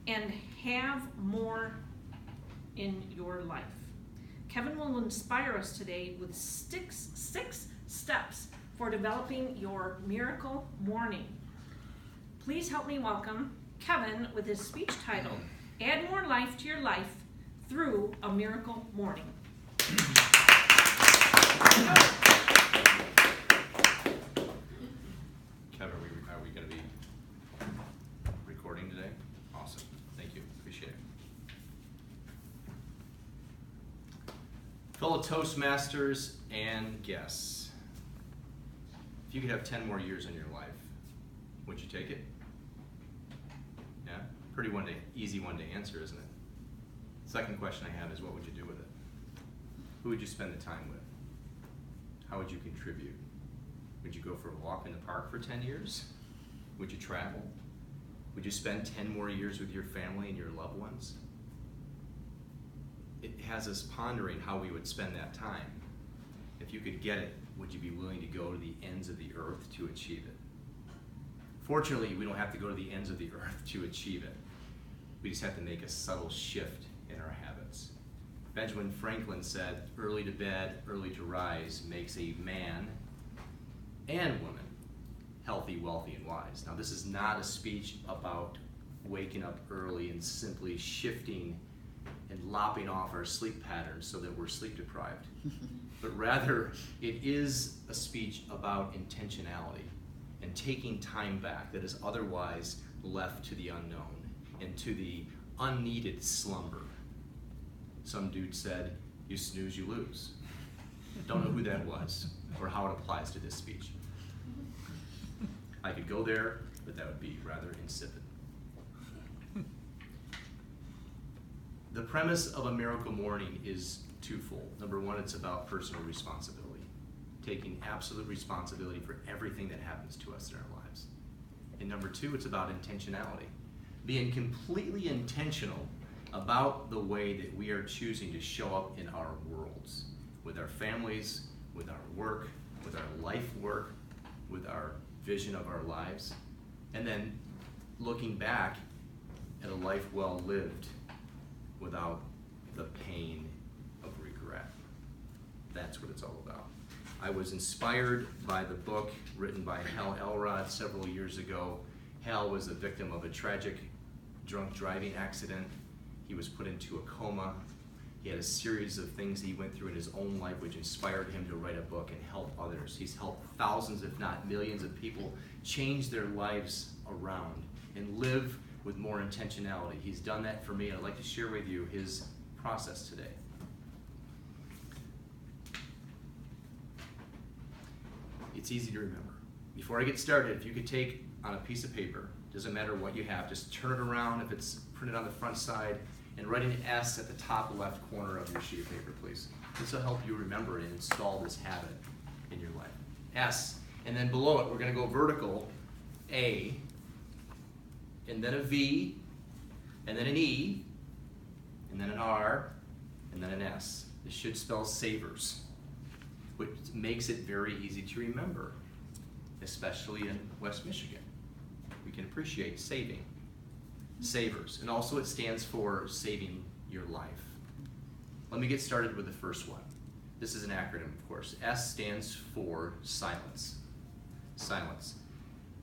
and have more in your life. Kevin will inspire us today with six steps for developing your miracle morning. Please help me welcome Kevin with his speech titled, Add More Life to Your Life Through a Miracle Morning. Kevin, are we going to be recording today? Awesome. Thank you. Appreciate it. Fellow Toastmasters and guests, if you could have 10 more years in your life, would you take it? Yeah? Pretty easy one to answer, isn't it? Second question I have is, what would you do with it? Who would you spend the time with? How would you contribute? Would you go for a walk in the park for 10 years? Would you travel? Would you spend 10 more years with your family and your loved ones? It has us pondering how we would spend that time. If you could get it, would you be willing to go to the ends of the earth to achieve it? Fortunately, we don't have to go to the ends of the earth to achieve it. We just have to make a subtle shift in our habits. Benjamin Franklin said, early to bed, early to rise makes a man and woman healthy, wealthy, and wise. Now, this is not a speech about waking up early and simply shifting and lopping off our sleep patterns so that we're sleep deprived. But rather, it is a speech about intentionality and taking time back that is otherwise left to the unknown and to the unneeded slumber. Some dude said, you snooze, you lose. Don't know who that was or how it applies to this speech. I could go there, but that would be rather insipid. The premise of a miracle morning is twofold. Number one, it's about personal responsibility, taking absolute responsibility for everything that happens to us in our lives. And number two, it's about intentionality, being completely intentional about the way that we are choosing to show up in our worlds, with our families, with our work, with our life work, with our vision of our lives, and then looking back at a life well lived without the pain of regret. That's what it's all about. I was inspired by the book written by Hal Elrod several years ago. Hal was a victim of a tragic drunk driving accident. He was put into a coma. He had a series of things he went through in his own life which inspired him to write a book and help others. He's helped thousands, if not millions, of people change their lives around and live with more intentionality. He's done that for me, and I'd like to share with you his process today. It's easy to remember. Before I get started, if you could take on a piece of paper, doesn't matter what you have, just turn it around if it's printed on the front side, and write an S at the top left corner of your sheet of paper, please. This will help you remember and install this habit in your life. S, and then below it, we're going to go vertical, A, and then a V, and then an E, and then an R, and then an S. This should spell savers, which makes it very easy to remember, especially in West Michigan. We can appreciate saving. Savers, and also it stands for saving your life. Let me get started with the first one. This is an acronym, of course. S stands for silence. Silence.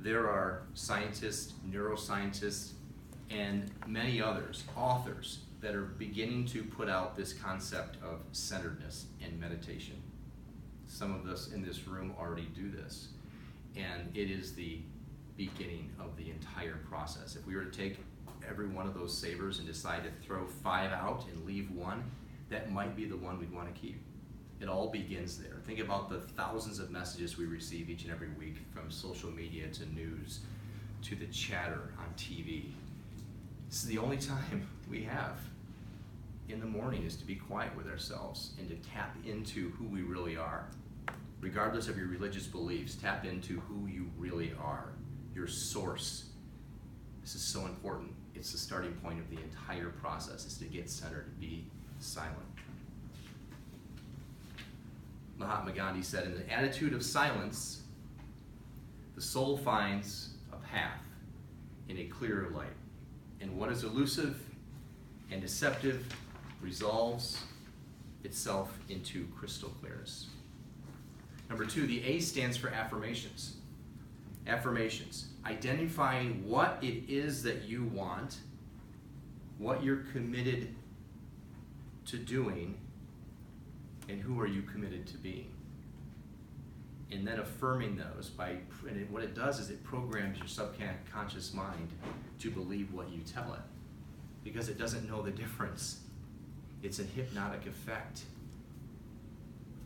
There are scientists, neuroscientists, and many others, authors, that are beginning to put out this concept of centeredness and meditation. Some of us in this room already do this, and it is the beginning of the entire process. If we were to take every one of those savers and decide to throw 5 out and leave 1, that might be the one we'd want to keep. It all begins there. Think about the thousands of messages we receive each and every week, from social media to news to the chatter on TV. This is the only time we have in the morning, is to be quiet with ourselves and to tap into who we really are. Regardless of your religious beliefs, tap into who you really are, your source. This is so important. It's the starting point of the entire process, is to get centered, to be silent. Mahatma Gandhi said, in the attitude of silence, the soul finds a path in a clearer light. And what is elusive and deceptive resolves itself into crystal clearness. Number 2, the A stands for affirmations. Affirmations. Identifying what it is that you want, what you're committed to doing, and who are you committed to being. And then affirming those and what it does is it programs your subconscious mind to believe what you tell it, because it doesn't know the difference. It's a hypnotic effect.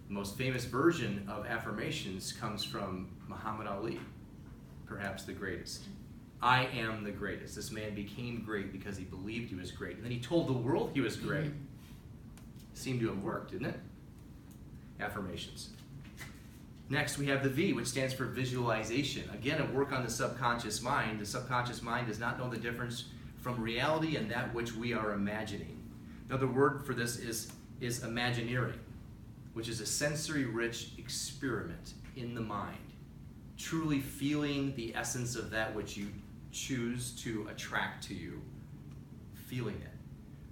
The most famous version of affirmations comes from Muhammad Ali, perhaps the greatest. I am the greatest. This man became great because he believed he was great. And then he told the world he was great. Seemed to have worked, didn't it? Affirmations. Next, we have the V, which stands for visualization. Again, a work on the subconscious mind. The subconscious mind does not know the difference from reality and that which we are imagining. Another word for this is imagineering, which is a sensory-rich experiment in the mind, truly feeling the essence of that which you choose to attract to you, feeling it.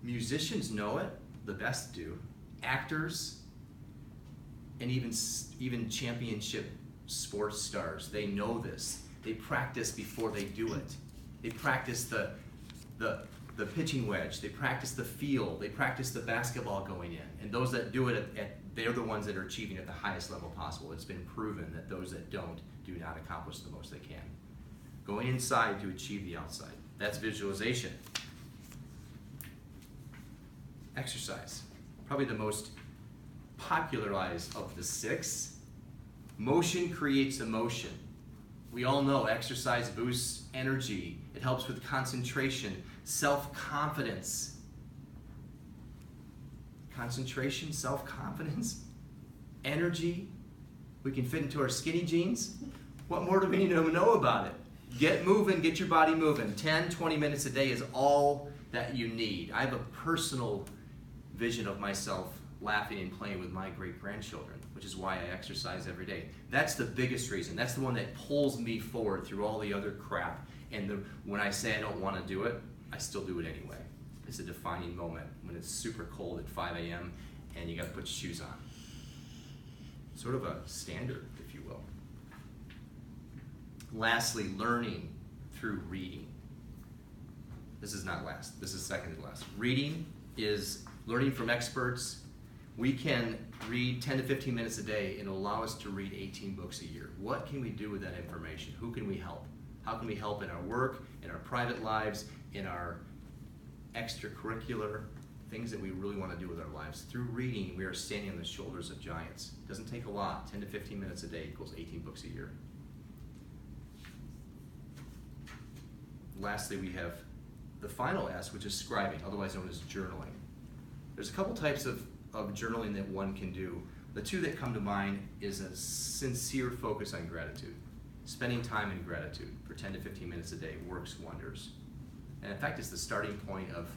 Musicians know it, the best do. Actors, and even championship sports stars, they know this. They practice before they do it. They practice the pitching wedge. They practice the feel. They practice the basketball going in. And those that do it, they're the ones that are achieving at the highest level possible. It's been proven that those that don't do not accomplish the most they can. Going inside to achieve the outside. That's visualization. Exercise. Probably the most popularized of the 6. Motion creates emotion. We all know exercise boosts energy. It helps with concentration, self-confidence. Concentration, self-confidence, energy. We can fit into our skinny jeans. What more do we need to know about it? Get moving, get your body moving. 10, 20 minutes a day is all that you need. I have a personal vision of myself laughing and playing with my great-grandchildren, which is why I exercise every day. That's the biggest reason. That's the one that pulls me forward through all the other crap. And when I say I don't want to do it, I still do it anyway. It's a defining moment when it's super cold at 5 a.m. and you got to put shoes on. Sort of a standard, if you will. Lastly, learning through reading. This is not last. This is second to last. Reading is learning from experts. We can read 10 to 15 minutes a day and allow us to read 18 books a year. What can we do with that information? Who can we help? How can we help in our work, in our private lives, in our extracurricular things that we really want to do with our lives? Through reading, we are standing on the shoulders of giants. It doesn't take a lot. 10 to 15 minutes a day equals 18 books a year. Lastly, we have the final S, which is scribing, otherwise known as journaling. There's a couple types of journaling that one can do. The 2 that come to mind is a sincere focus on gratitude. Spending time in gratitude for 10 to 15 minutes a day works wonders. And in fact, it's the starting point of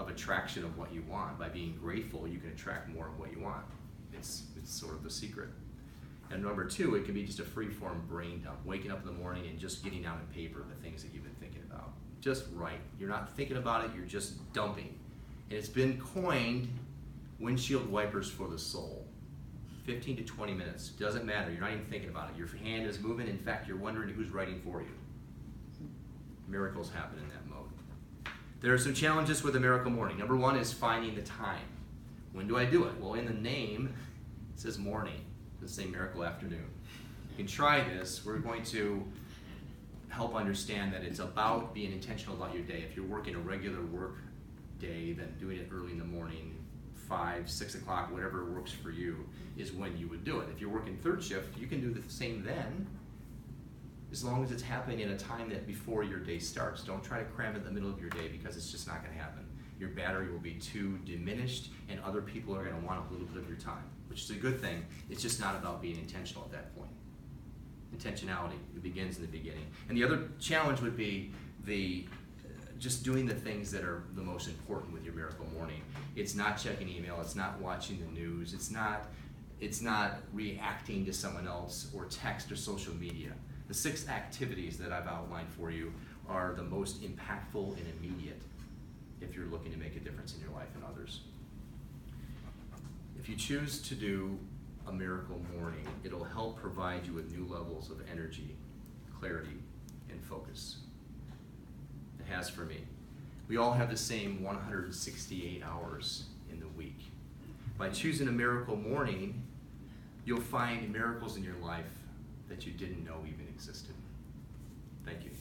attraction of what you want. By being grateful, you can attract more of what you want. It's sort of the secret. And number 2, it can be just a free-form brain dump, waking up in the morning and just getting out on paper the things that you've been thinking about. Just write. You're not thinking about it, you're just dumping. And it's been coined windshield wipers for the soul. 15 to 20 minutes, doesn't matter, you're not even thinking about it. Your hand is moving, in fact, you're wondering who's writing for you. Miracles happen in that mode. There are some challenges with a miracle morning. Number 1 is finding the time. When do I do it? Well, in the name, it says morning. It doesn't say miracle afternoon. You can try this. We're going to help understand that it's about being intentional about your day. If you're working a regular work day, then doing it early in the morning, 5, 6 o'clock, whatever works for you, is when you would do it. If you're working third shift, you can do the same then, as long as it's happening in a time that before your day starts. Don't try to cram it in the middle of your day, because it's just not going to happen. Your battery will be too diminished, and other people are going to want a little bit of your time, which is a good thing. It's just not about being intentional at that point. Intentionality, it begins in the beginning. And the other challenge would be just doing the things that are the most important with your miracle morning. It's not checking email, it's not watching the news, it's not reacting to someone else or text or social media. The 6 activities that I've outlined for you are the most impactful and immediate if you're looking to make a difference in your life and others. If you choose to do a miracle morning, it'll help provide you with new levels of energy, clarity, and focus. It has for me. We all have the same 168 hours in the week. By choosing a miracle morning, you'll find miracles in your life that you didn't know even existed. Thank you.